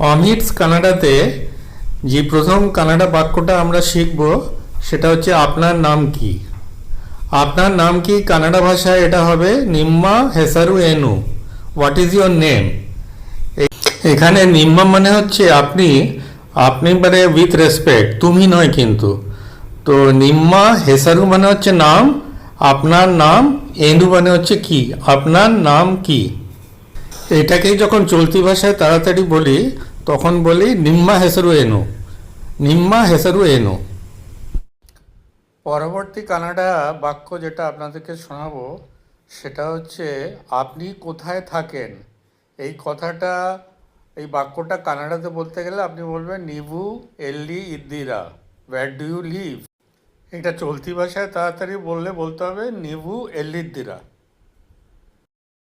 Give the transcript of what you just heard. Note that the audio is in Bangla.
অমিটস কানাডাতে যে প্রথম কানাডা বাক্যটা আমরা শিখব সেটা হচ্ছে আপনার নাম কি। আপনার নাম কি কানাডা ভাষায় এটা হবে নিম্মা হেসারু এনু, হোয়াট ইজ ইয়োর নেম। এখানে নিম্মা মানে হচ্ছে আপনি, আপনি মানে উইথ রেসপেক্ট, তুমি নয় কিন্তু। তো নিম্মা হেসারু মানে হচ্ছে নাম, আপনার নাম, এনু মানে হচ্ছে কি, আপনার নাম কি। এটাকেই যখন চলতি ভাষায় তাড়াতাড়ি বলি তখন বলি নিম্মা হেসারু এনু, নিম্মা হেসারু এনু। পরবর্তী কানাডা বাক্য যেটা আপনাদেরকে শোনাবো সেটা হচ্ছে আপনি কোথায় থাকেন। এই কথাটা, এই বাক্যটা কানাডাতে বলতে গেলে আপনি বলবেন নিভু এল্লি ইদ্দিরা, হোয়ার ডু ইউ লিভ। এটা চলতি ভাষায় তাড়াতাড়ি বললে বলতে হবে নিভু এল্লিদ্দিরা।